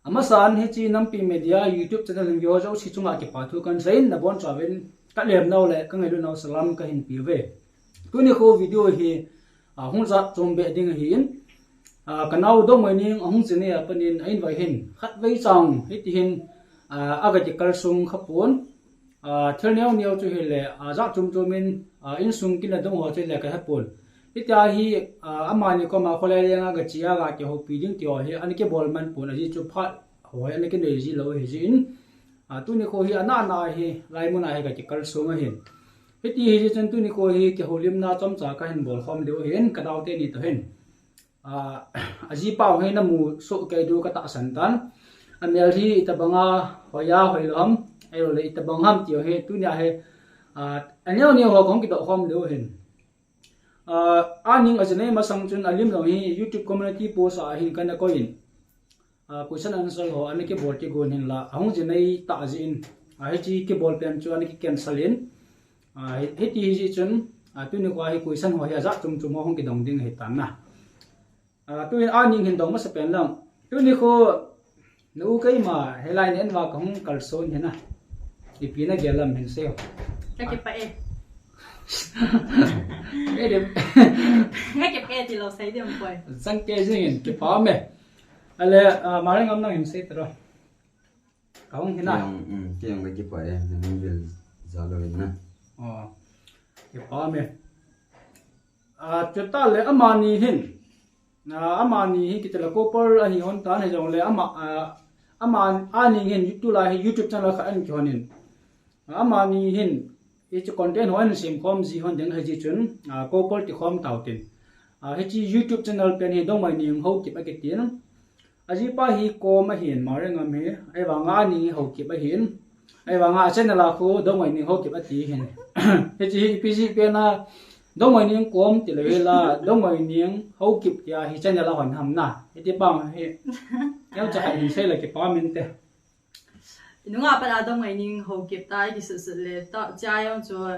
Amasan hichi nampi media YouTube channel ng yo jo si chunga ki pathu kan zain na bon travel ka lem no le ka ngelu no salam ka hin piwe tuni ko video hi hung za chombe ding hi in kanau do moining ahung chine apanin ain vai hin khat vai chang hiti hin aga ti kal sung khapun thlneu neu chu hi le za chum chumin in sung kin dong ho che le ka hapun ita hi amani ko ma khole lenga ga chia ga ke ho piding tio hi an ke bolman pun aji chu phat hoi an ke nei ji lo hi jin tu ni ko hi ana na hi lai mun ai ga ke kal sunga hin hiti hi chen tu ni ko hi ke holim na chom cha ka hin bol khom deu hin ka daw te ni to hin aji pau he na mu so ke du ka ta san tan amel hi itabanga hoya hoilom ai lo le itabangam tio he tu nya he anyo ni ho kong ki do khom deu hin aning ajane masang chun alim lo hi YouTube community post a hin kana coin question answer ho an ke bol ti gon hin la ahung jinai ta jin hi chi ke bol pen chu an ke cancel in hi ti hi chun tu ni kwa hi question ho ya za chum chum hong ki dong ding he tan na tu in aning hin dong ma sa pen lam tu ni ko nu kai ma headline en wa kong kal son hin na ipina gelam hin se cái kịp vậy cái điểm ngay kịp cái thìเราthấy điểm quay sang cái gì hình cái phá mẹ ale mà anh ngắm nó hình sẽ rồi không thế nào cái yang cái phải mình vil giờ rồi nè cái phá mẹ chúng ta lấy amani hin amani hin kita là couple anh hôn ta này giống lấy aman ani hin tu là YouTube channel khác anh cho nên amani hin cái content hoan sim com gì hoan deng haji chun couple ti khom tautin haji YouTube channel pen hi dong mai ning ho ki ba ke tin aji pa hi ko ma hin ma reng am he ai wa nga ni ho ki ba hin ai wa nga channel la khu dong mai ning ho ki ba ti hin haji pc pen na dong mai ning kom ti le la dong mai ning ho ki ya hi channel la hon ham na ti pa he yau cha hai se la ke pa min te đúng là bây giờ ngày nhìn hậu kịp tai cái sự lệ tạo gia yang cho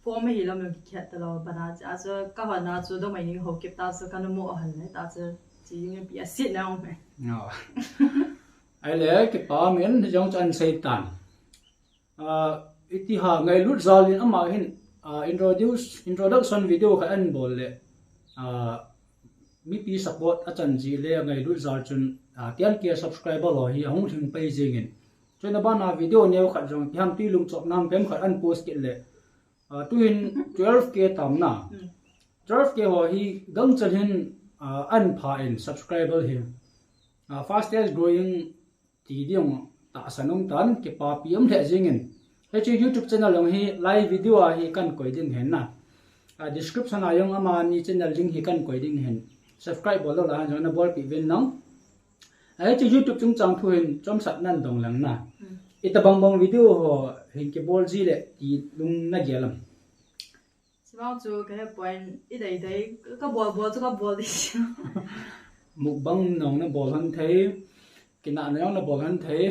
phô mấy làm được cái đó là bây giờ cho các bạn nào cho đông ngày nhìn hậu kịp ta cho cái nó mua hàng này ta cho chỉ những cái xịn nào mày ai lẽ cái pa min giống chân say tan ít ha ngày lúc giờ liền ama hin introduction video cái anh bol lệ mi pi support achan ji le ngày lúc giờ chun tian kia subscriber lo hi hong thing page ngin cho nên bạn video nêu khát rằng tham ti lung chọc nam pem khát ăn post kể lệ tuin 12k tam na 12k ho hi gang chân hin ăn pha in subscriber hi fastest growing ti diong ta sanong tan ke pa pm le jingin he chi YouTube channel long hi live video hi kan koi din hen na description ayong ama ni channel link hi kan koi din hen subscribe bolo la han na bol pi ven nong ai chi YouTube chung chang thu hin chom sat nan dong lang na ita bang video ho hin ke bol ji le ti lung na gelam chỉ bảo chú cái point ít đấy cái bol cho cái bol đi muk bang nong na bol han thei ki na neo na bol han thei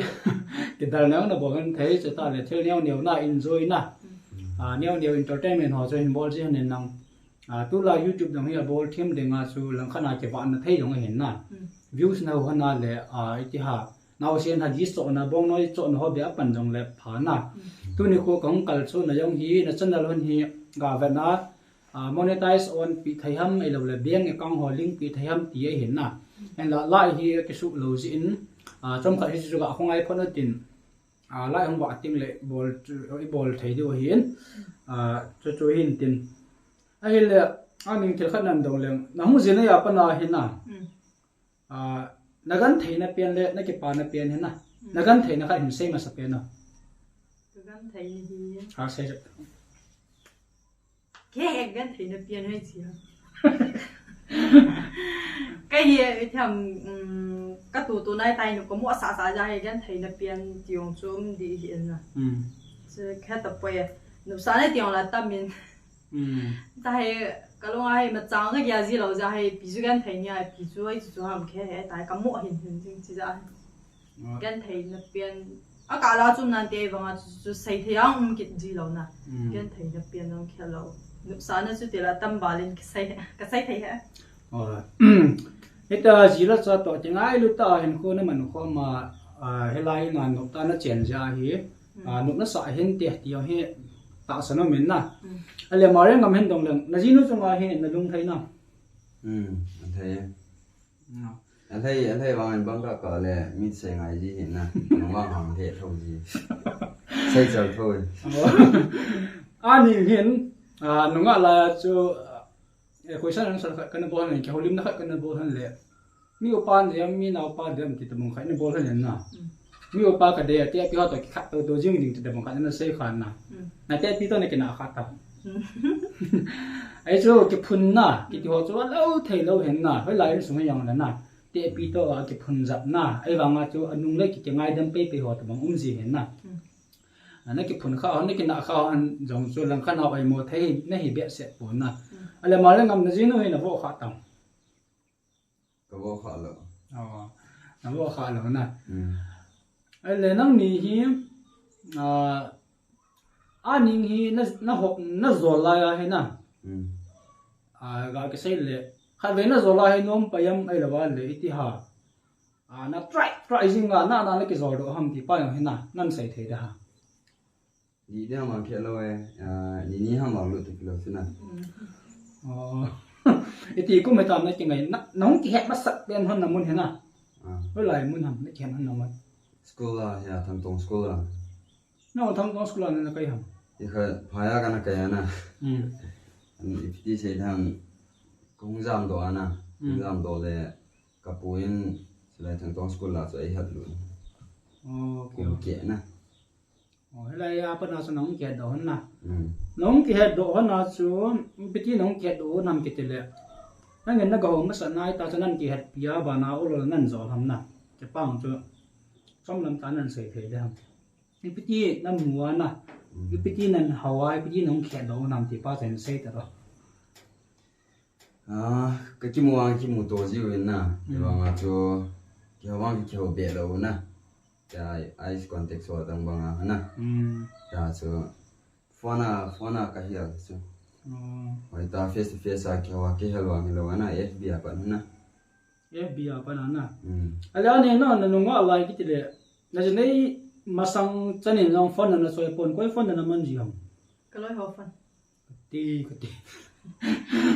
ki dal neo na bol han thei cha ta le thel neo na enjoy na neo entertainment ho cho hin bol ji han nang tu la YouTube dong hi bol thim denga chu lang khana ke wan na thei dong hin na views na ho na le iti ha now sen ha ji so na bong noi cho no be apan jong le pha na tu ni ko kong kal chu na yong hi na channel hon hi ga ve na monetize on pi thaiam ai lo le bank account ho link pi thaiam ti ai hin na en la lai hi ke su lo ji in chom kha hi chu ga khong ai phone tin lai hong wa ting le bol thai do hin chu hin tin ai le aning thil khan nan dong leng na hu jena ya pa na hin na nagan thei na pian le na ke pa na pian hen na nagan thei na kha hin sei ma sa pian no gan thấy gì sei cái gan thấy nó biến hay gì cái gì thằng các tụ này tay nó có mua xả ra hay gan thấy nó biến tiếng zoom đi hiện à chứ cái tập quay nó sáng nay tiếng là tâm mình tại cái lúc ấy mà chẳng cái gì lâu ra hay ví dụ gan thấy nha ví dụ ấy chúng làm cái hệ tại cái mua hình chỉ ra gan thấy nó biến cả là chúng nan tê vàng chú xây thì ông kịp gì lâu nè gan thấy nó biến nó kia lâu lúc sáng nó chú tê là tâm bà lên cái xây thấy hả hết ta chỉ là cho tổ tiếng ai lúc ta hiện cô nó mình có mà hay lại ngàn nộp ta nó chuyển ra hi nộp nó sải hiện tiệt tiêu hi tạo sản phẩm na anh em mà ngắm hiện đồng lượng là gì nữa trong ai hiện là đúng thấy nào anh thấy bạn băng cả cỡ là mít xe ngày gì hiện nè nó ngon hàng thiệt không gì xây giờ thôi anh hiện nó gọi là cho quay sang sang cái nó bol này cái holim nó cái nó bol hơn lệ mi opan thì mi nào opan thì mình tụi mình khai nó bol hơn na mi opan cái đấy thì cái họ tụi khách tụi riêng mình tụi mình khai nó xây khăn na này thì tí tôi này cái nào khát tao ấy chỗ cái phun na cái họ chỗ lâu thấy lâu hiện na với lại nó xuống cái là na thì tí tôi cái phun dập na ấy vào mà chỗ anh nung lấy cái ngày đêm pe họ tụi mình gì hiện na nó cái phun khao nó cái nạ khao anh giống chỗ lần khăn họ ấy một thấy nó hiểu biết sẽ phun na anh em nói ngầm nó gì nữa là vô khát tao có vô khó lắm nó vô khát lắm nè anh lên năng nỉ hi anh nỉ hi nó học nó rồi lại hay nè cái cái lệ khai về nó rồi lại nó phải em ấy là bạn lệ thì ha nó try gì ngà nó cái rồi đó ham thì phải hay nè nó sẽ thấy đó đi đâu mà kia lâu đi ham bảo lụt thì lâu xin nè thì cũng mới tạm nói cái này nóng cái hẹp bắt sắc bên hơn là muốn thế nào với lại muốn hầm nó kèm hơn là muốn school là ya thằng tông school là nó thằng tông school là nó cái hầm thì khởi phải cái này cái na anh đi xây thằng công giảm đồ na công giảm đồ là các buين lại thằng tông school là sẽ hết luôn cũng kệ na lại apa nào sẽ nóng kẹt đó na nóng kẹt đó na chú bị tí nóng kẹt đó nằm cái teleนั่นเงินนักเอามาสนายตาจะนั่นกี่เหตุพิยาบานาอุลนั่นจอทำนะจะป้องจะซ่อมลำตานั่นเสียเถิดแล้วนี่พิธีนั่นหัวนะพิธีนั่นฮาวายพิธีน้องแขกดองนำที่ป้าเซนเซ่แต่ละ cái mua đồ gì vậy nè thì bằng là cho cái vàng cái hộp bể đâu nè cái ice contact số tăng bằng nè cái số phone cái gì số vậy ta face to face cái hello nè FBI apa nè FBI apa nè ala này nó nunggu lại cái gì là cho nên mà sang cho nên lòng phone nó xoay phone nó mình gì không cái lối hộp phone cái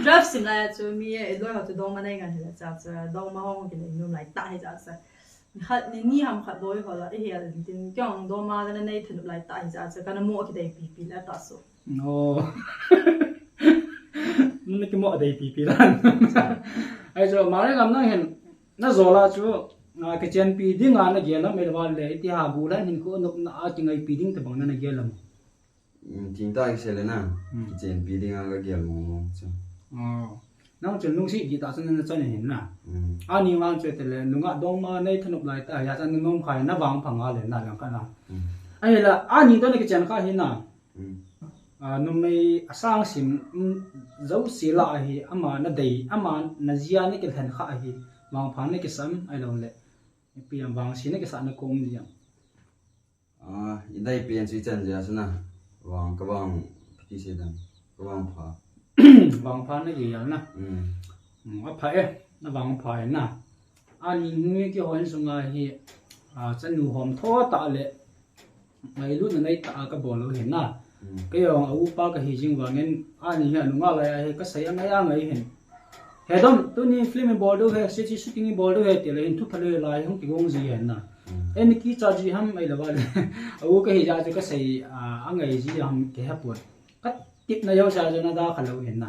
drive sim lại cho mi lối hộp cho đông mà này cái là chắc là đông mà không cái này nó lại đại chắc là khát ni ham khát lối hộp là cái là tin trong đông mà cái này thì lại đại chắc là cái nó mua cái này bị là ta số nó cái mỏ đầy pì lan, ai cho mà nó làm nó hiện nó rồi là chú cái chân pì đi ngang nó ghé lắm mấy bạn lấy thì hà bù lại hình cô nó chỉ ngay pì đi tập bằng nó ghé lắm, chính ta cái xe này nè, cái chân pì đi ngang cái ghé mông chứ, nó chân nung sĩ chỉ tạo nên nó chân này hiện nè, anh nhìn vào chuyện là nung ngã đông mà này thân lại tại nhà chân nung khai nó vàng phẳng lên là làm cái nào, ai là anh nhìn tới cái chân khai hiện nè. Nôm này sang sim dấu xí lại thì ama nó đầy ama nó zia này cái hình khác thì vàng phán này cái sắm ai đâu lệ bây giờ vàng xí này cái sạn nó cũng gì đây bây giờ suy chân giờ xem nào vàng cái vàng cái gì đó cái vàng phá vàng phán này gì vậy nè phải nó vàng phải nè anh nhìn cái hồi xuống ngay thì chân nụ hòm thô tạ lệ ngày lúc này tạ cái bộ lỗ hiện nè cái ông ở Upa cái hình dung vàng nên anh hiện nó ngon lại cái sấy anh ấy hiện hệ thống tôi nhìn film board đâu hệ sẽ shooting board đâu hệ thì lại thu phải lại không cái công gì hiện nè em kỹ cho gì ham ấy là vậy ở cái hình ra cho cái sấy anh ấy gì ham cái hấp bột cắt tiếp này yêu sao cho nó đa khẩu hiện nè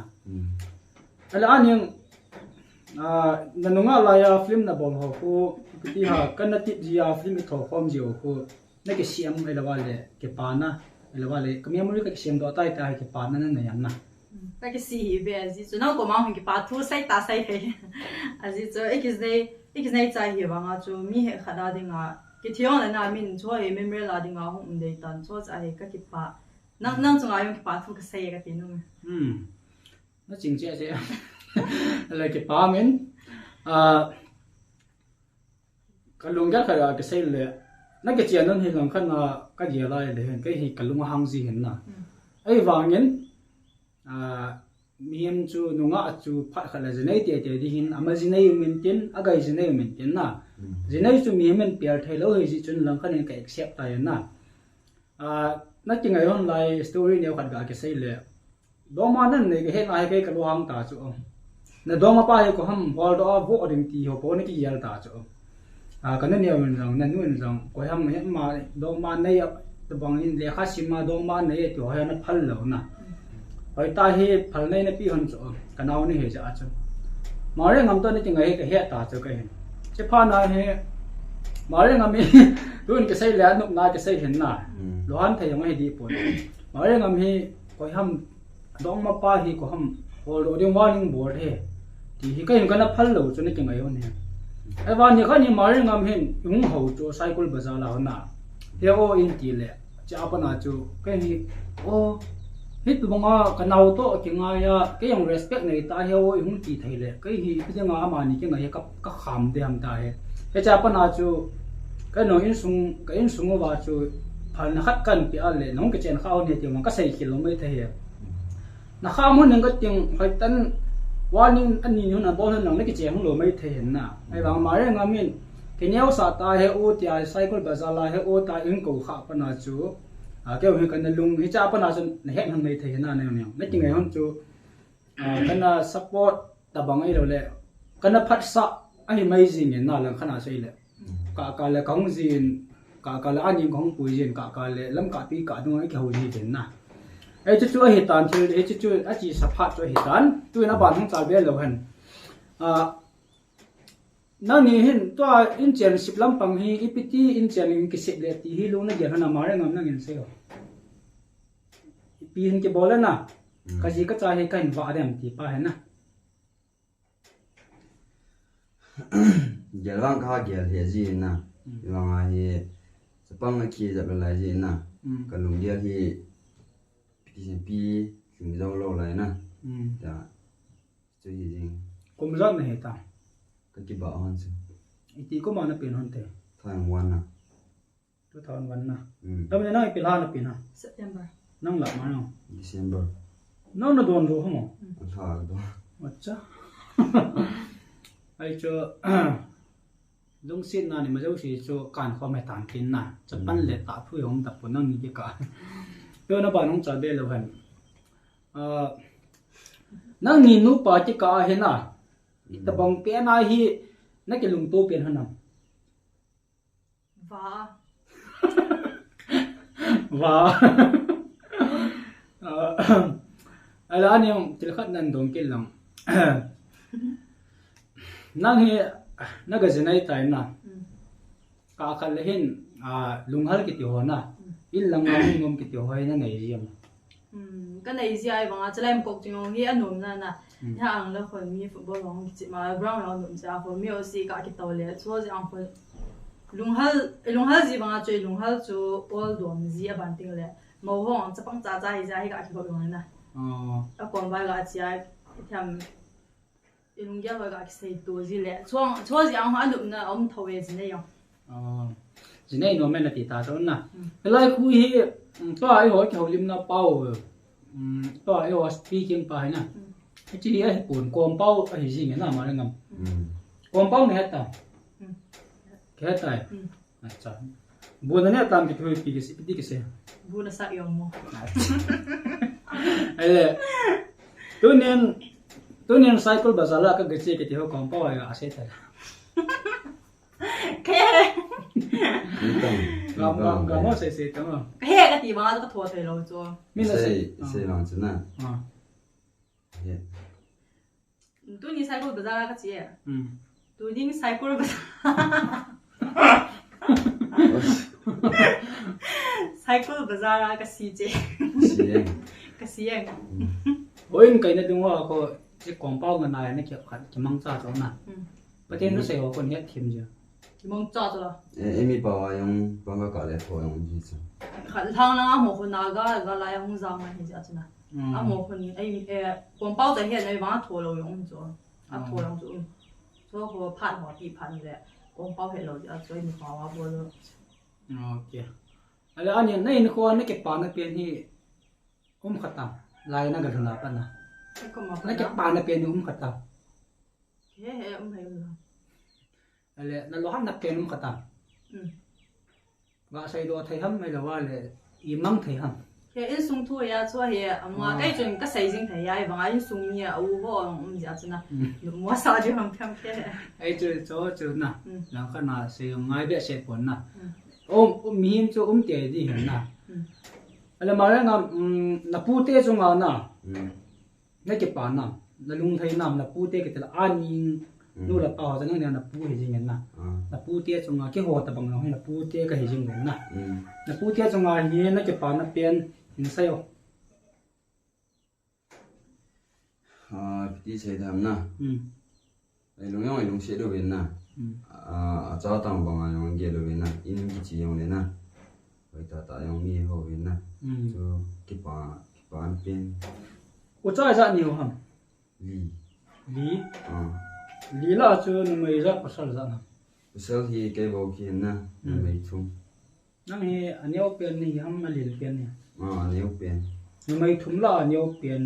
là anh nhưng nó ngon lại film là board họ cô cái ha cái nó tiếp gì film thổ form gì cô cái xem ấy là vậy cái pana là vậy cái mấy cái xem đó tay tay cái pan nó này anh cái gì về gì cho nó có mang cái pan thu sai ta sai thế gì cho cái này trái hiểu bằng cho mi hệ khá đa tiếng cái thiếu là na mình cho em memory là tiếng không để tận cho trái cái pan năng trong ai cái pan thu cái sai cái tiếng nó chính xác chứ là cái pan mình cái luồng giác phải là cái sai là nó cái chuyện đó thì làm khăn là cái gì lại để cái gì cái lung hăng gì hiện nè ấy vàng nhẫn miam chu nunga chu phat khala zinai te te di hin ama zinai mintin agai zinai mintin na zinai chu miamen piar thailo hi ji chun lang khanin ka accept ta na na ti ngai hon lai story ne khat ga ke sei le doma nan ne he ngai ke ka luang ta chu na doma pa he ko ham world of wo ring ti ho po ne ki yal ta chu kana ne wen rang na nun rang ko ham he ma doma nei to bang in le kha sima doma nei to he na phal lo na hoi ta hi phal nei na pi hon chu kanau ni he ja chu mare ngam to ni ti ngai ke he ta chu ka hin che pha na he mare ngam mi tun ke sei le nuk na ke sei hin na lohan thai ngai di pon mare ngam hi ko ham dong ma pa hi ko ham hol ro ding warning board he ti hi ka hin kana phal lo chu ni ti ngai on he ai ba ni kha ni mare ngam hin ung ho chu cycle bazaar la na he o in ti le cha pa na chu ka hi o hit tu bonga kanau to ki nga ya ke yang respect nei ta he o ung ti thai le ke hi pe nga ama ni ke ngai ka kham de ham ta he he cha pa na chu ka no in sung wa chu phal na khat kan pi a le nong ke chen khaw ne ti ma ka sei kilo mai the he na kha mon nang ka ting hoi tan warning ani nu na bol nang ne ke che hong lo mai the hen na ai bang ma re ngamin ke nyau sa ta he o ti a cycle bazaar la he o ta in ko kha pa na chu ke he kan lung hi cha pa na chu na he hang mai the hen na ne ne ti ngai hon chu kana support ta bang ai lo le kana phat sa ai mai jing ne na lang khana sei le ka le kong jin ka le ani kong pu jin ka le lam ka pi ka du ai ke ho ji den na ai chu hi tan thil ai chu a chi saphat chu hi tan tu na ban hang chal be lo han na ni hin to in chen sip lam pang hi ipiti in chen in ki sip le ti hi lu na ge hana ma re ngam na ngin se ho pi hin ke bola na ka ji ka cha hi ka in wa dem ti pa he na gelwang ka gel he ji na wang a hi sapang ki za la ji na ka lung dia hi pi sim zo lo lai na ta chu yi jing kum zat na he ta ka ki ba hon chu iti ko ma na pin hon te thang wan na 2001 na tam ne na pi la na pin ha September nang la ma no December no na don ro mo tha do acha ai cho lung sin na ni ma jau si cho kan kho mai tan kin na chapan le ta phu yong ta pu nang ni ke ka yo na ba nong cha be lo han nang ni nu pa ti ka he na ta bang pe na hi na ke lung to pen hanam và và ala ani ang til khat nan dong ke lang nang hi naga zinai tai na ka khal hin lunghal ki ti ho na il lang ngom ki ti hoi na nei riam cái này gì ai bằng cho em cục chừng nghĩ anh nôm na na nhà anh làคนมีฟุตบอลของจิมาบราวน์เราหนุ่มจ้าคนมีโอซีก็คิดตัวเลยชัวร์จะอังคนลุงฮัลจีบังช่วยลุงฮัลจูบอลโดนจีบันติงเลยมองห้องจะปังจ้าจ้าอีจ้าให้ก็คิดตัวอย่างนั้นนะแล้วก่อนไปก็จีไอ้ทำลุงยาไปก็คิดใส่ตัวจีเลยชัวร์จะอังคนหนุ่มนะอมทวีจีเนี่ยจีเนี่ยโนแมนติตาโซนนะเวลาคุยตัวไอ้หัวเขาลิมนาเป้าตัวไอ้หัวสปีกิ้งไปนะจีไอ้ปุ่นกอมเป้าไอ้สิ่งนั้นมาเรื่องงั้นกอมเป้าเนี่ยตามแค่ตายจ้ะบุญเนี่ยตามที่คุยปีกี่สิบปีกี่เสียบุญสักยอมมั้งไอ้เลยตัวเนี่ยไซเคิลบาซาร่าก็เกิดจากที่เขากอมเป้าไอ้อาเซตแค่gamo se tama แค่ก็ตีมาแล้วก็ทัวร์ไปเราจ้ะมีใส่หลังจันนะตัวนี้ไซเคิลบาซาร่าก็จีตัวนี้ไซเคิลบาซาไซเคิลบาซาร่าก็ซีเจก็ซีเองโอ้ยไงนะดึงว่าเขาจะกองเป้ากันนายนี่เกี่ยวกับจะมั่งจ้าจ้านะประเทศนู้นเสียว่าคนเนี้ยทีมเดียวมองจอดละมีป่าวยังบางก็กาเลยพอยังจีนขันทางนั้นหมอคนนาก็ไล่ห้องจำมาเห็นจ้ะนะหมอคนกวนเป้าแต่เห็นในบ้านทัวร์เรา用จ้ะทัวร์เราจ้ะ所以我拍หัวตีพันเลยกวนเป้าเห็นเราจ้ะ所以มีความว่าบัวเลยโอเคแล้วอันนี้ในคนนี่เก็บปานนักเรียนที่ขัดตามลายนั่งกันทุนละปันนะ cái con mà nó cái bà nó tiền khát ta thế hệ ông hay rồi lệ nó lo nó tiền khát ta và xây đồ thầy hâm hay làว่าlệ im măng thầy hâm thế in sung thôi ya cho hệ mà cái chuyện cái xây dựng thầy ya và in sung nhà u ho ông gì chứ na mua sao chứ không tham thế ấy chỗ nè là cái nào sử dụng ngay biết sẽ cuốn nè miếng chỗ tiền gì hết nè là mà là pu tê trong ngà nè nó cái bản nè là lung thầy nằm là pu tê cái là an yên nu là tao cho nên là pu hay gì nè là pu tê trong ngà cái hồ tập bằng nó hay là pu tê cái gì nè là pu tê trong ngà gì nó cái bản nó tiền hình sao đi chơi tham na ai lung sẽ được bên na cháu tao bằng ai用给了边na in cái chỉ用lên na vậy ta用mi hồ bên na cho cái bản bên 我这一下牛哈 lý 梨梨了就那么一下不是了呢 sau khi cái bầu kia na mấy thùng 那你อันนี้เป็นนี่ทำมาเรียนเป็นเนี่ย nếu bên 那么一ทุ่มละอันนี้เป็น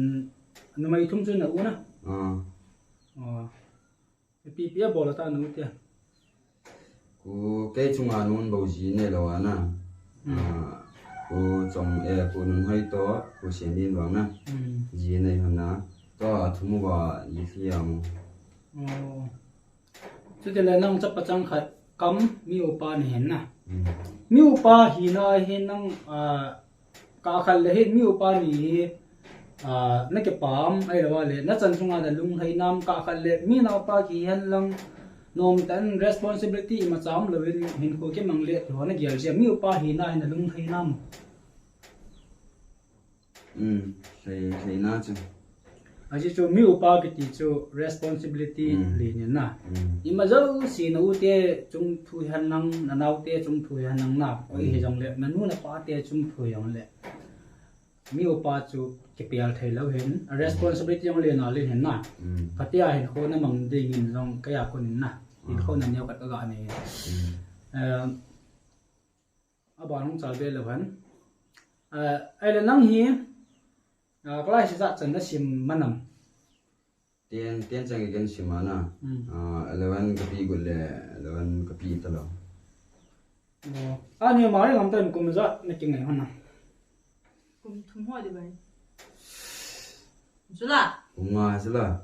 那么一ทุ่ม就หนูนะอ๋อปีเปียบอกแล้วตาหนูเตี้ย cô cái chung anh muốn bầu gì này là na cô trồng cô nông hay to cô xem đi vào na gì này hơn na to thu mua vào gì khi ông chứ cái này năng chấp bắt chăng khát cắm miêu pa này hen na miêu pa hi na hen năng cả khát lệ hen miêu pa này nó cái palm ai là vậy nó chân chung là lung hay nam cả khát lệ mi nào pa ki hen lăng nom tan responsibility mà chăm là bên hình cô cái mang lệ rồi nó giờ xem miêu pa hi na hen lung hay nam thấy na chứ aji cho miu pa cái ti cho responsibility liền na ima zo si no te chung thu han nang na nau te chung thu han nang na oi he jong le na nu na pa te chung thu yong le miu pa chu ke pial thai lo hen responsibility yong le na le hen na patia hen kho na mang ding in jong ka ya kon na in kho na nyau kat ga ne aba nong chal be lo han ai le nang hi có lẽ sẽ dắt chân nó sim manam tiền chẳng cái gì mà na eleven kapi gule eleven kapi talo nhiều mà làm tên cùng dắt nó chừng này hơn nào cùng thùng hoa đi vậy chứ là cùng ngà chứ là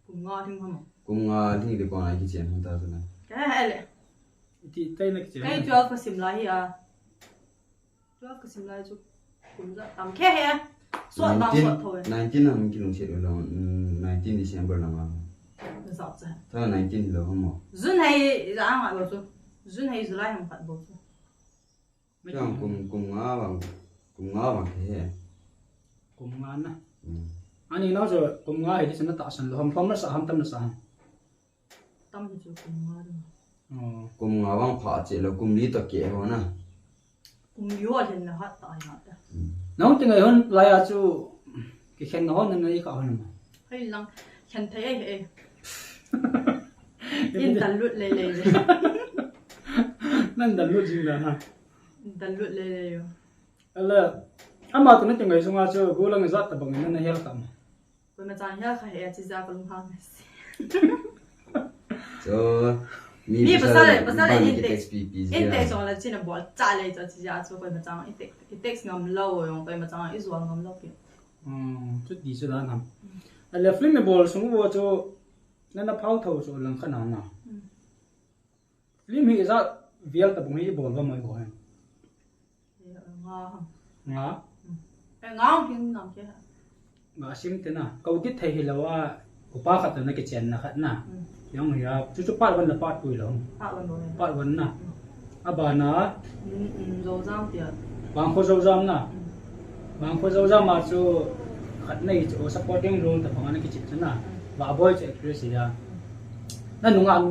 cùng ngò thêm không cùng ngà thì được còn ai cái chuyện không ta rồi này cái hay lệ thì tay nó cái cho có sim lại à cho có sim lại chút cùng dắt tầm khe hay suốt bao suốt thôi 19 là mình kêu chuyện rồi 19 December là mà sao chứ thôi 19 thì là không mà June hay ra ngoài bao nhiêu June hay July không phải bao nhiêu chứ cùng ngà bằng thế cùng ngàn na anh ấy nói rồi cùng ngàn thì nó tạo sản phẩm phong nó sản tâm nó sản tâm thì chú cùng ngà đâu cùng ngà bằng phá chế là cùng lý tập kế ho na cùng yếu thì là hết tại hết nó chừng ngày hơn lại à chú cái khen nó nên nó đi khảo hơn mà hay lăng khen thấy ấy in tận lụt lề lề nên đần luôn gì là ha tận lụt lề lề là anh mà tụi nó chừng ngày xong à chú cô là người dắt tập bằng nên nó hết cả mà tôi mà chẳng nhớ khai chỉ ra con hàng so mi bớt lại index xong là chỉ là bỏ trả lại cho chỉ ra cho tôi mà chẳng index ngầm lâu rồi tôi mà chẳng ít ruộng ngầm lâu kìa chút gì chứ đó nằm là flammable xuống vô cho nên nó phao thầu cho lần khăn nào flame thì ra việc tập bằng cái bồn vào mấy gọi ngã ngã thì nằm chứ ngã sim thế nào câu tiết thầy làว่ากูป้าขัดตัวในกิจนะขัดน่ะยังไงครับชุดป้าวันละป้าตุยหรอป้าวันน่ะอาบานะ dầu dăm tiệt บางคนเราจำน่ะบางคนเราจำมาจูขัดในจู supporting role แต่ของอันนี้กิจน่ะว่าบ่อยจะ accuracy อ่ะนั่นนุ่งอัน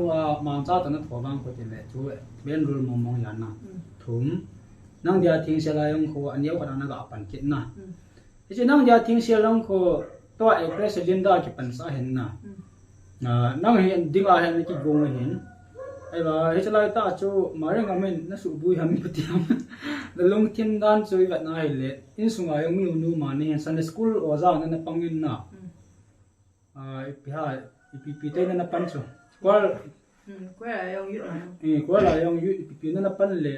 มาจ้าตอนนั้นถั่วบางคนที่เลยจูเป็น role มองยันน่ะถุงนั่งเดียทิ้งเสียแล้วยังเขาอันเดียวกันนั่นก็ปันกิจน่ะที่นั่งเดียทิ้งเสียแล้วเขาตัว accuracy ลินดาที่ปันสาเห็นน่ะนั่งเห็นดิ้งอาเห็นที่กงเห็นไอ้บ่าเฮ้ยจะไล่ตาจูมาเรื่องอะไรนั่นสุบุยหามีปฏิบัติแล้วลงทีมด้านจูแบบนั้นเลยอินสุงอายังมีอุณหภูมินี่สันสกูลโอซานั่นปังยินน่ะ piha pi te na pan chu kwal quay lại ông yết này kwal la yong yu pi na pan le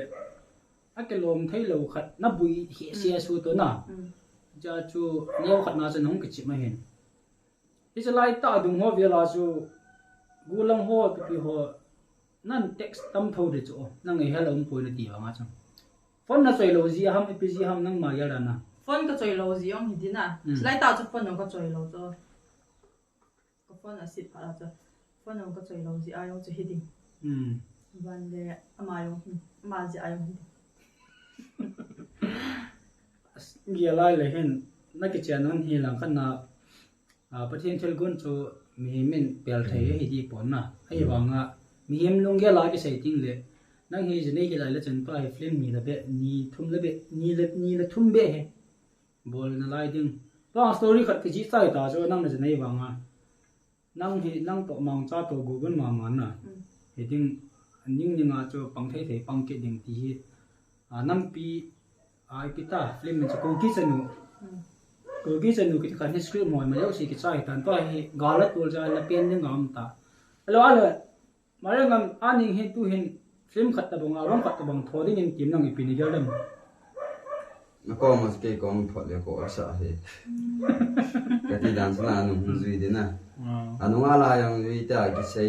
akelom thai lo khat na bui hi sia su to na ja chu neo khat na chen hong ke chi ma hen is lai ta dung ho vela chu gulang ho pi ho nan text tam tho de chu nang e hello poi na ti wa nga chang phone na choi lo ji ham epg ham nang ma ya la na phone cái chơi lâu gì ông thì na lại tạo cho phone nó có chơi lâu cho có phone là xịt phải là cho phone nó có chơi lâu gì ai ông chơi hittingวันเดียมาอยู่มาจะอายุ gia lai le hen na ki chen non hi lang khan na pathian thel gun chu mi min pel thei hi di pon na ai wanga mi hem lung ge la ki sei ting le nang hi je nei ki lai le chen pa hi film mi la be ni thum le be ni le thum be he bol na lai ding to story khat ki ji sai ta jo nang na je nei wanga nang to mang cha to google ma man na he ding ning ninga cho pang thei thei pang ke ding ti hi nam pi ai kita film mình ko gi chanu ki kan script moi ma yo si ki chai tan to hi gala tul ja la pen ding am ta alo alo mare ngam aning he tu hin film khat ta bang arom khat ta bang thoding in kim nang ipini gel dam nó có một cái con phật liệu cổ sợ thì cái thì đàn số là nó duy đến nè nó là yang duy ta cái xe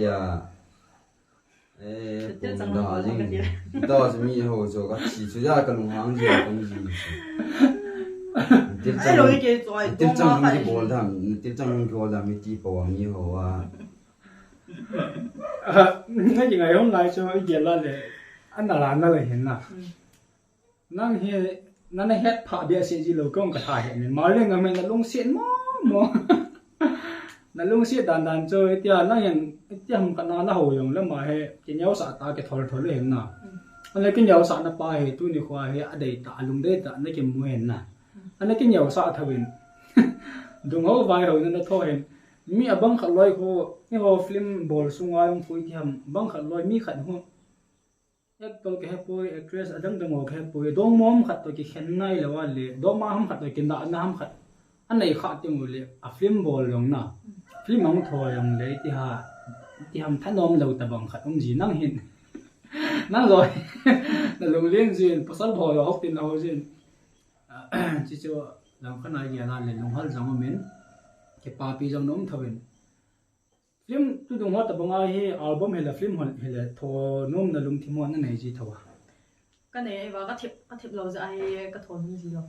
cũng đó chứ đó là mi hồ cho các chỉ chủ ra cái lồng hàng gì cũng gì tiếp trong cái bồn thầm tiếp trong cái bồn thầm mi chỉ bỏ mi hồ ngay chừng ngày hôm nay cho cái gì là để anh là làm nó là hiện na năng hi năng này hết phá bia sẽ gì lâu công cả thải hiện mà lên ngày mình là lung xiên mò là lung xiên đàn chơi tia năng hiện tia hầm cả nó hồ dùng lắm mà he cái nhau sạ ta cái thổi lên hiện na anh lấy cái nhau sạ nó pa he tu ni khoa he ở đây ta lung đây ta nó cái mua hiện na anh lấy cái nhau sạ thà bên đúng không vài hồi nó thôi hiện mi ở băng khát lôi cô cái hồ film ball sung ai ông phui thiam băng khát lôi mi khát ho actor ke hepoi actress adang dang ke hepoi dong mom khat to ki khen nai lawa le do ma ham khat to kin da na ham khat an nei kha ti mu le a film ball yong na film ang tho yong le ti ham thanom lo ta bang khat ji nang hin nang rồi na long len jin pasal bho yo hok tin ho jin chi cho lang khana ya na le long hal jang men ke pa pi jang nom thawin film tu dung hoa tập bang hi album hay là film hay là thọ nom na lum thimo na nei ji thawa cái này vào cái thiệp lâu dài cái thôn gì rồi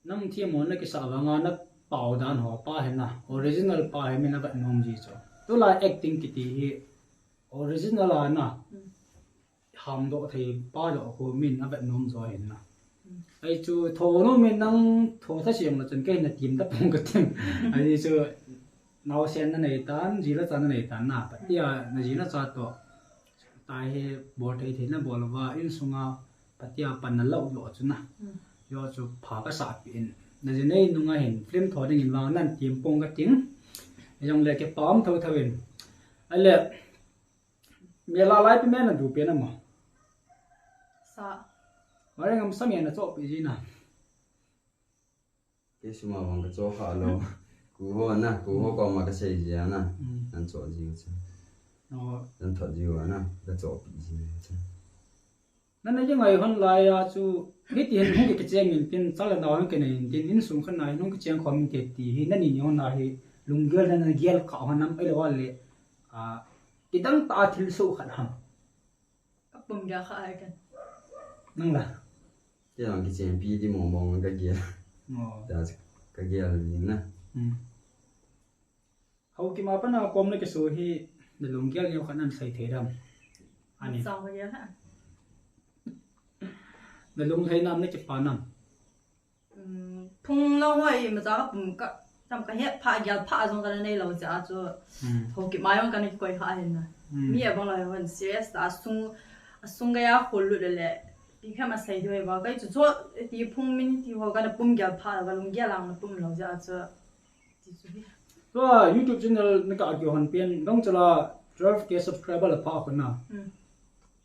nang thimo na ki sa wanga na pau dan ho pa he na original pa he me na ba nom ji cho tu la acting ki ti hi original la na ham do thei pa do ko min a ba nom zo he na ai chu thọ no men nang thọ tha siam na chen ke na tim ta pong ka tem ai chu nào xem nó này tán gì đó cho nó này tán nạp bây giờ là gì nó cho to tai he bỏ thấy thế nó bỏ là vào in sung ao bây giờ pan nó lâu rồi chứ na do cho phá cái sạp in là gì này nung hình phim thổi đi nhìn vàoนั่น tìm pong cái tiếng trong lại cái tóm thôi thôi in ấy là mình la lại bên là đủ tiền mà sao mà đây ngắm sao miền là chỗ bị gì nào cái số mà bằng cái chỗ khá lâu cú hô còn mà cái xe gì à na anh chỗ gì chứ anh thật gì à na cái chỗ bị gì chứ nên là những ngày hôm nay chú biết tiền không cái chuyện mình tiền sao là nói cái này tiền in sung khăn này không cái chuyện của mình thì nên nhìn hôm nay lùng gel nên gel cạo hắn năm ấy là vậy cái đăng ta thiếu số khăn ham cái bùng ra khai cái nâng là cái là cái chuyện bị đi mong cái kia cái kia là gì na hầu cái mà bên nào com này cái số hi để lùng gel nhiều khả năng xây thế đam anh sao vậy hả để lùng thấy năm này chụp phá năm thùng lâu vậy mà giá bùng cái trong cái hết phá gel phá trong cái này lâu giá cho hầu cái mai ông cái này quay phá hình nè mi ở bên này vẫn serious đã sung cái áo khổ lụt rồi bị cái mà xây thôi vào cái chỗ thì phun mình thì vào cái nó bùng gel phá và lùng gel làm nó bùng lâu giá cho rồi YouTube channel này cả kiểu hành pian đông cho là 12k subscriber là phá con nào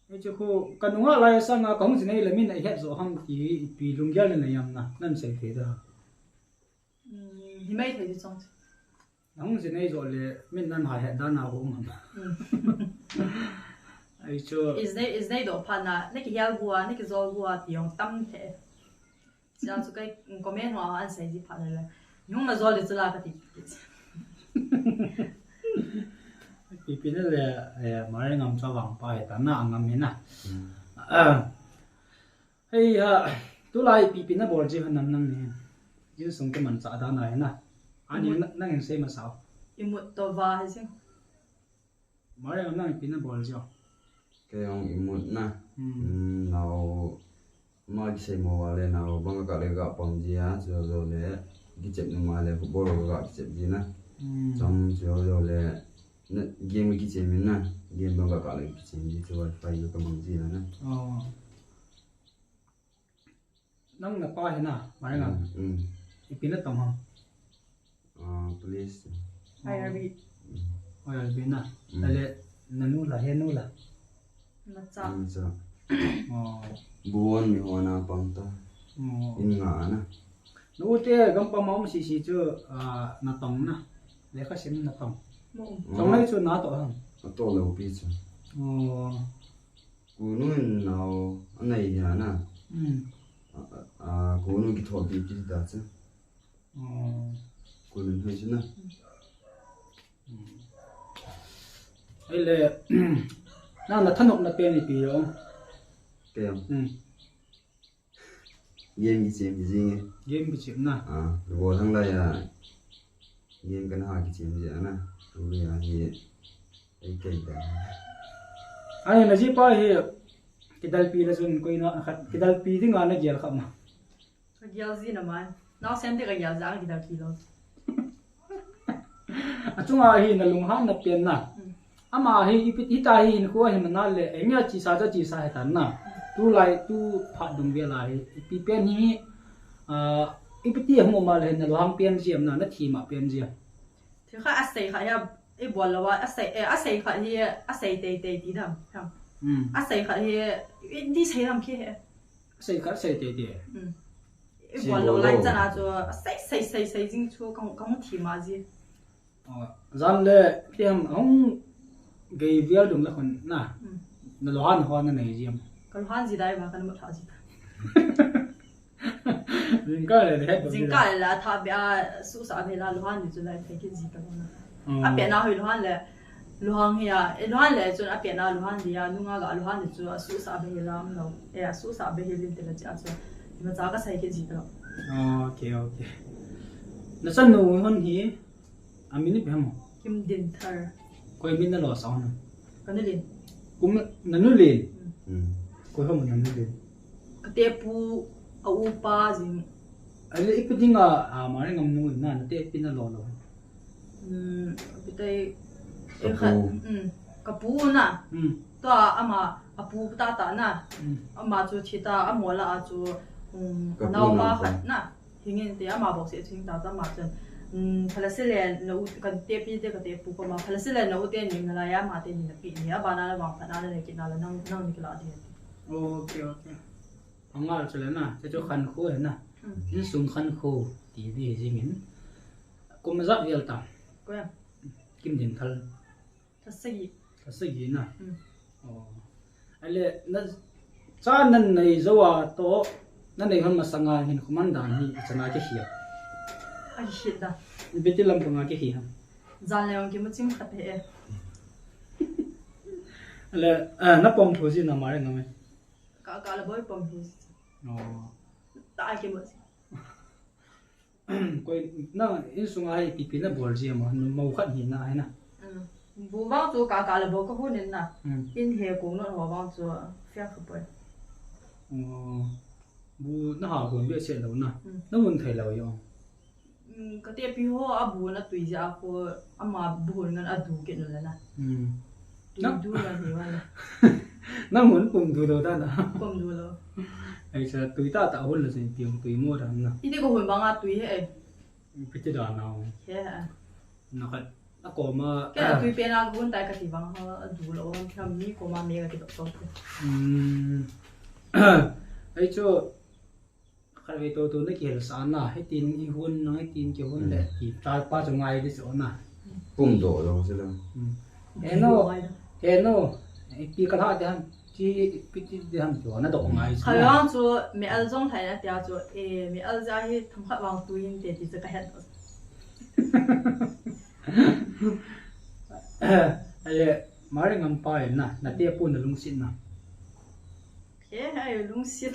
cái chỗ khu cái đúng là lại sang cái công gì này là mình lại hết rồi ham thì bị lùng gel này nhầm na nên xây thế đó thì mấy thời thì xong không chỉ này rồi là mình đang hỏi hẹn đó nào cũng mà ai chưa is này đồ pan à này cái yal bùa này cái zol bùa thì用tâm thế giờ tụi cái comment hoa anh sẽ gì pan này nhưng mà zol thì là cái pipi nó là mà ngầm cho vàng bài tao na ngầm hết na hay tôi lại pipi nó bỏ gì hơn năm năm này nhưng xong cái mình trả đó này na anh ấy nó nghe xem mà sao imut to va hay sao mà ngầm nó pipi nó bỏ gì cái ông imut na nào mà cái xe mua lên nào bằng cái gặp bằng gì á rồi lẽ cái chụp nó mà lẽ football gặp chụp gì na trong rồi lẽ game cái chụp mình na game bằng cái chụp gì rồi phải có cái bằng gì na nang na pa hena mari ngam ipina tom ham please IRB oi bina ale nanu la henu la mà cha buồn mi hona pangta in nga na nu te gam pa mom si si chu na tong na le kha sim na tong tong lai chu na to ham to lo pi chu ku nu nào anh này ya na ku nu ki thọ pi ki da chu ku nu hơi chu na ai le na na thanok na pe ni pi yo cái game cái chém gì game bi chim na rồi thằng này game cái nào cái chém gì na rồi thì cái đó ai na ji pa hi kidal pi la sun koi na kidal pi ding ana gel kham cái yal gì nào mà nó xem cái yal giang thì đâu kilo achunga hi na lung han na pen na ama hi ipit ita hi in ko hi manal le enya chi sa he tan na tu lai tu pha dung ve lai pi pen hi ipiti hmo ma le na lo ham pen jiam na na thi ma pen jia thì khai assay khai ya e bol la wa assay khai hi assay te ti dam ham assay khai hi đi xây làm kia sai ka sai te te e bol lo lai chana cho xây jing chu kong thi ma ji zan le tiam ong gei vial dung la khon na na lo han hon na nei jiam kan han ji dai ba kan mo tha ji jing ka le he jing ka la tha bia su sa be la lo han ji lai thai ki ji ka na a pe na hui lo han le lo hang ya e lo han le chu a pe na lo han dia nu nga ga lo han chu su sa be la am lo e su sa be lim te la cha chu ma cha ka sai ki ji ka okay na san nu hon hi amini be mo kim din thar koi min na lo sa na kan lin kum na nu le koi ho na nu le ka te pu a u pa jing ale ipidinga mari ngam nu na te pin na lo bitai e kha ka pu na to ama apu ta na ama chu thita amola a chu naw ma khat na hingin te ama bo se ching ta ma chen Palestine no kan te pi te ka te pu ko ma Palestine no te ni na ya ma te ni na pi ni ba na la wang phana le ki na la nang ni kala di okay angal chale na te cho khan kho he na in sung khan kho ti bi jingin kum za vial ta ko ya kim din thal ta sagi na ale na cha nan nei zawa to na nei han masanga hin khumandan hi chana ke hiya ai shit da beti lam panga ke hi ha zan leong ki muchim khat he ale na pom thoji na mare ngame ka la boy pom hi ta ke mu koi na in sunga hi pipi na bol ji ma nu mau khat hi na hai na bu wang chu ka la bo ko hu nin na in he ko no ho wang chu fia khu boy bu na ha gon be se lo na na mun thai lo yo ka te pi ho abu na tui ja ko ama bu ngan adu ke no la na du la ni wa la na mun pum du do da na pom du lo ai sa tui ta hol la sin tiam tui mo da na ite ko hun ba nga tui he piti da na he na khat na ko ma ke tui pe na gun tai ka ti bang ha adu lo tham ni ko ma me ka ti to ai cho khai to na ki hel sa na he tin I hun na he tin ki hun le ki ta pa chu ngai di so na bùm đổ rồi chứ đâu eno pi ka ha de chi pi de ham jo na do ngai khai wang chu me al zong thai na tia chu me al za hi tham khat wang tu in te ti cha ka het ale mari ngam pa na te pun na lung sin na ke hai lung sit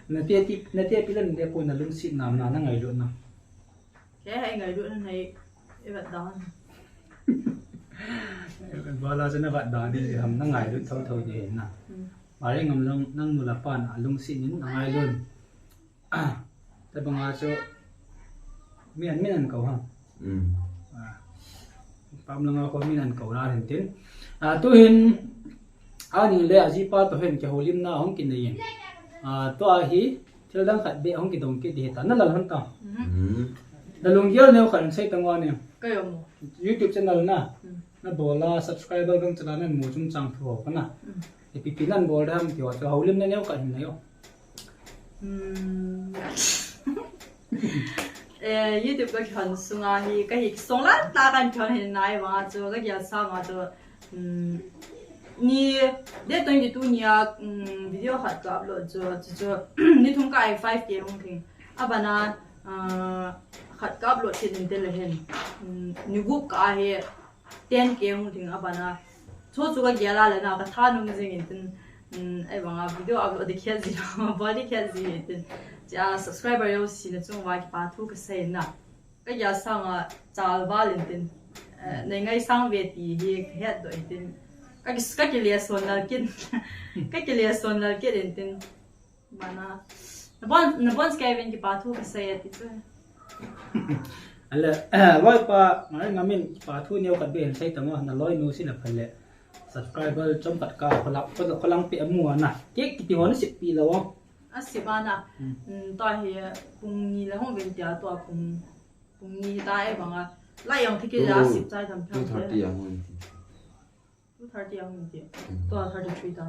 na te pi lan de pun na lung sin na ngai lu na ke hai ngai lu na hai e bat dan bala jana ba da di ham na ngai lu thau de na mari ngam long nang nu la pa na lung sin in ngai lu ta banga cho mian ko ha pam langa ko mian ko ra hen tin tu hin ani le aji pa to hen ke holim na hong kin nei to a hi thil dang khat be hong ki dong ki di ta na lal han ta da lung yel ne khan sai tangwa ne ka yo mo YouTube channel na na bola subscriber gang chana nan mo chung chang tho kana e pi pinan bol dam ki wa to holim na ne ka hin na yo YouTube cái phần sung à thì cái hiện sung lắm ta cần chọn hiện nay mà cho cái giờ sao mà cho ni để tôi đi tu nia video hot cái upload cho ni thung cái 5K không thì à bạn à hot cái upload thì nên tên là hiện ni book cái hệ 10K không thì à bạn à cho cái giờ là na cái thằng nó mình gì tên ai bạn à video upload thì cái gì đó body cái gì tênจะ subscriber 有时呢，中外把图个谁呢？个也上啊，找把人定，那个上月底he head 对定，个连算了见，个连算了见人定，嘛那本 Skype 个把图个谁的这。ala loi pa ngai ngamin pa thu neu kat ben sai tangwa na loi nu sin a phale subscriber chom kat ka kholang pe amu na ke ki ti hon sip pi lawo à xí ba na, tại vì cùng ni là không biết điều tôi cùng ni tại bằng à lại用ที่กี่ร้10ใจทำ tu thar ti ang hon tu thar ti ang hindi tôi thar ti 3 ta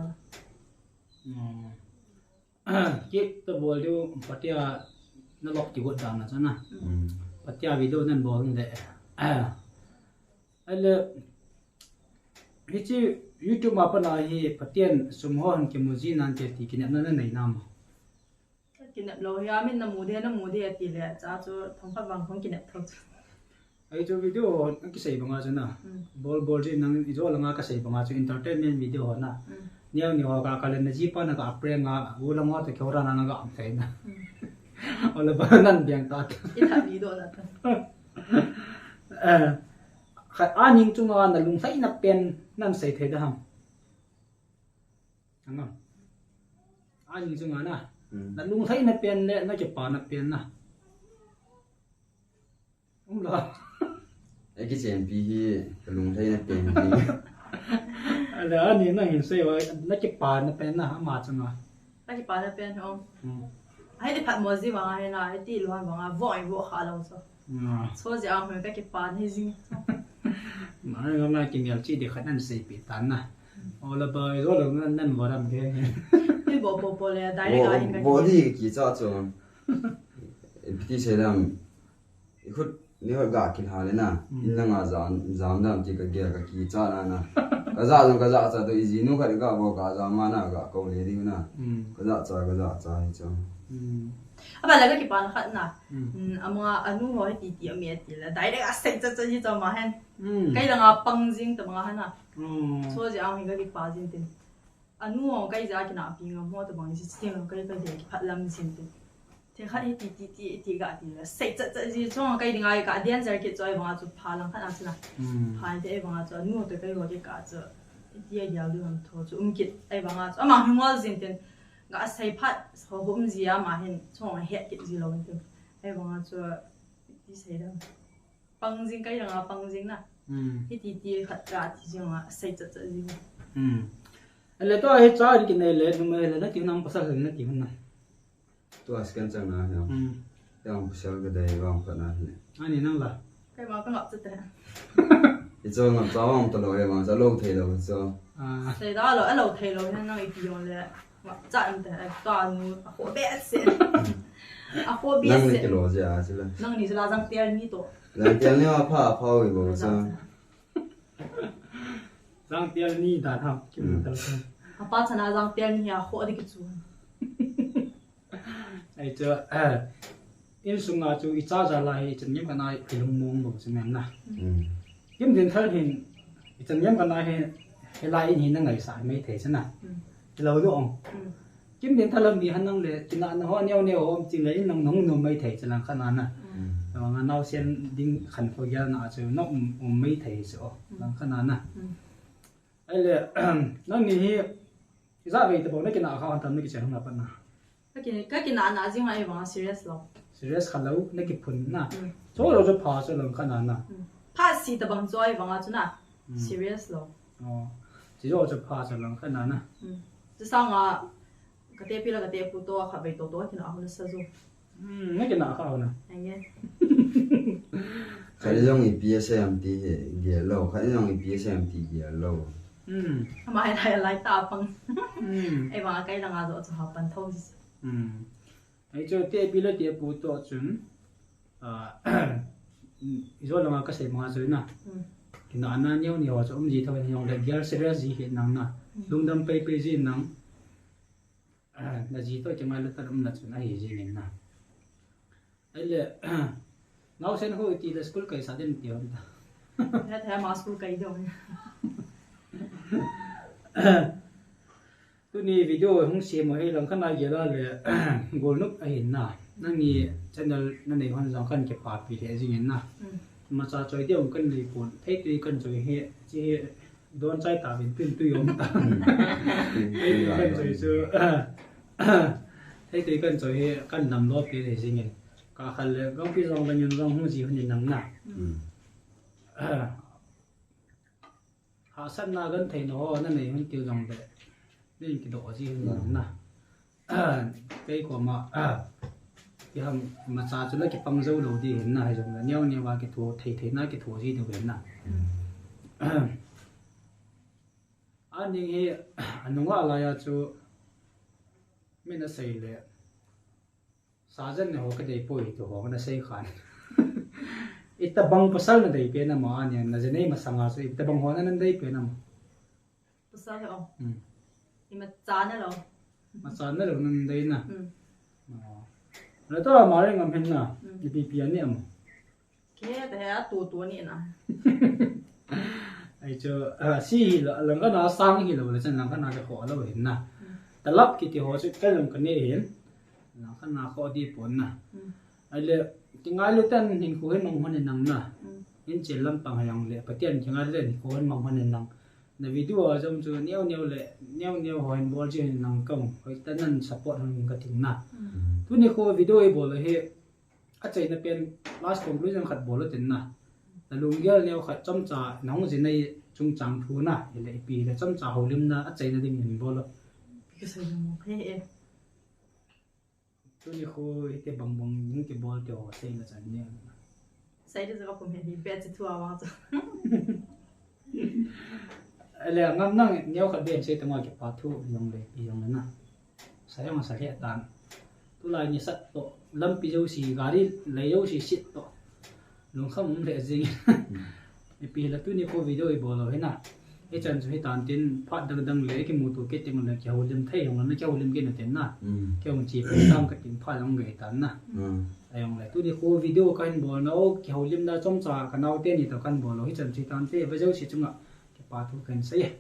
ke to bol du patia na lok ti god dan na chana patia video nan bol de ale hichi YouTube ma pa na hi patien sumho han ke muji nan te ti kin na nei namกินแบบเราเฮียมินน้ำหมูเดียตีเลยจ้าจูทำผัดบางคนกินแบบทั้ง ai cho video ang ki sei banga chana bol ji nang izo langa ka sei banga chu entertainment video na niaw ni ho ka kalen na ji pa na ka apre nga ulanga te khora na nga am thai na ola ba nan biang ta 一台比多了。 khat aning chunga na lung sai na pen nan sei the da ham angam aning chunga na na lung sai na pen le na ke pa na pen na la ai cái chuyện pi hi cái lùng thấy nó tiền đi ala ani na hin sei wa na ke pa na pen na ma chunga 那就把那边哦，还得拍模子往那那，还地乱往那望一望下了说，错这样会该去把那些， ma ngam na ki mel chi de khat nan sei pi tan na ola ba zo lo nan wa ram ke 你不嘞，大家讲应该。我的几早做，PT xe làm, ikut ni hot gak kin hal na, inna nga zam dam ti ka gya ka ki cha na, ka za to izi nu ka ga bo ka za ma na ga ko le di na, ka za hi cha. à bà là cái kịch bản khác nè, mà anh nu hỏi tí tí miệt tí là đại cái sách chất gì cho mà hen, cái là ngà băng dính tụi mà hen nè, số gì anh cái kịch bản dính tin, anh nu hỏi cái gì cái nào pin ngà mua tụi bằng gì tiếng cái gì phát lâm dính tin, thì khác tí cái tí là sách chất gì cho cái ngà cái điện giờ cái cho bằng cho phá lăng khác nào chứ nè, phá thì bằng cho nu tụi cái gọi cái cho, tí cái giáo luôn thôi cho kịch cái bằng cho mà không có dính tin. Gã say phát họ cũng gì mà hiện trong hệ cái gì lâu như em bảo cho đi say đâu băng dính cái là băng dính nè cái tí khát gà thì chứ mà say chật gì ale to ai cha ki nei le nume le na ti nam pasal na ti na Tu askan chang na ya, yang pasal cái đây vang pa na hi. ani nang la cái mà có ngọc chật đấy Ito nga tawang to lo e vang sa lo thei lo so. say đó là lâu thầy lâu nên nó bị tiêu rồi chạm thế toàn khổ bé xịn khổ bé nang ni xịn ke lo ja sila nang ni là răng tiền ni to lang tel ni ma pha phao i bo sa răng tiền ni đã tham kim tao ba chân là răng tiền ni khổ đi cái chú ai cho in sung nga chu icha za lai chen yem kana philung mong bo chen na kim din thar hin chen yem kana he lai in hin na ngai sai mai the chen na lo do ong kim din thalam bi han nang le tina na ho neo neo om chin le in nang nong no mai the chen lang khana na nga nau sen ding khan pho ya na chu no mai the so lang khana na ai le nang ni hi za ve te bo na kina kha han tam ni ki chen na pa na cái nãy riêng ai bằng serious lo serious khăn lâu nãy kịp phun na chỗ rồi cho phá cho lần khăn na phá xí tập bằng joy bằng à na serious lo chỉ rồi cho phá cho lần khăn na chứ sao à cái tép là cái tép phụ to khắp về to thì nó không được sử dụng nãy cái nào khao na anh nghe khai long i PSM ti ge lo khai long i PSM ti ge lo mà ai lại ta bằng ai bằng cái là ngã rồi cho học bản thâu ấy cho tép bị là tép phụ to chun rồi là cái gì mà rồi na cái nào anh nhiều nhiều cho gì thôi nhiều là gear serious gì hiện năng na đúng đâm pe gì năng là gì thôi chẳng ai là tao là chuyện này gì nên na ấy là ngao sen hôi thì là school cái sao đến tiểu thế thế mà school cái đâu tôi ni video không xem mà hay làm cái này giờ đó là gold nút ấy na năng ni channel năng này hoàn toàn cần cái part bị thế gì na mà cha chơi tiêu cần đi buồn thấy tôi cần chơi hệ chỉ đón trái tả bên tuyên tôi ông ta thấy tôi cần chơi chưa thấy tôi cần chơi hệ cần nằm đó bị thế gì nghe cả khăn là góc phía dòng là nhân dòng không gì hơn nằm nè hạ sân là gần thấy nó nên này hơn tiêu dòng vậy nên cái độ gì hơn nè cái của mà cái hầm mà cha cho lấy cái băng dâu đầu đi hiện nay dùng là nhau nhau vào cái thua thấy nói cái thua gì được hiện nay anh ấy anh nói là cho mình đã xây lại sa dân này họ cái đấy bồi thì họ nó xây khán ít tập băng pasal nó đấy bên mà anh ấy là gì này mà sang à rồi tập băng họ nó đấy bên mà pasal không thì mà chán nữa rồi mà chán nữa rồi nó đấy nè rồi tôi mà lại ngắm hình nè cái bị biến này mà cái thế tu này nè ai cho xí là lần cái nào sang thì là chân lần cái nào cái họ là vậy nè tập lắp cái thì họ sẽ cái lần cái này hiện lần cái nào họ đi bốn nè ai là cái ngay lúc tên hình của hình mong hơn nằng nè hình chỉ lâm bằng hàng lệ bắt tiền cái ngay lên của hình mong hơn nằng là video trong chỗ neo neo hỏi bol chơi nằng công với tên nên support hơn cái tiếng nè tôi này có video ấy bảo là hệ ở trên là bên last conclusion khát bảo là tiếng nè là luôn cái neo khát trong trà nóng gì này trung trắng thú nè thì lại bị là trong trà hồ lim nè ở trên là đi nhìn bảo là cái gì mà thế tôi này có cái bằng những cái ball tiểu xây là chẳng nhẹ xây được rồi cũng hiện bé chỉ thua vào rồi là ngắm năng neo khát bên xây tao ngoài cái phá thu dùng để nè sai mà sai hiện tại tôi lại như sắt to lâm pi dâu xì gari lấy dâu xì xịt to luôn không muốn để gì pi là tôi này có video ấy bỏ rồi nè cái chân cho tàn tiền phát đằng lấy cái mũ tủ cái tiền là kéo lên thấy không nó kéo lên cái nó tiền nè kéo một chỉ phải tam cái tiền phát lòng người tàn nè ai ông lại tôi này có video cái bỏ nó kéo lên ra trong trà cái nào tiền thì tao căn bỏ rồi chân cho tàn tiền với dâu xì chung ạ cái ba thu cái xây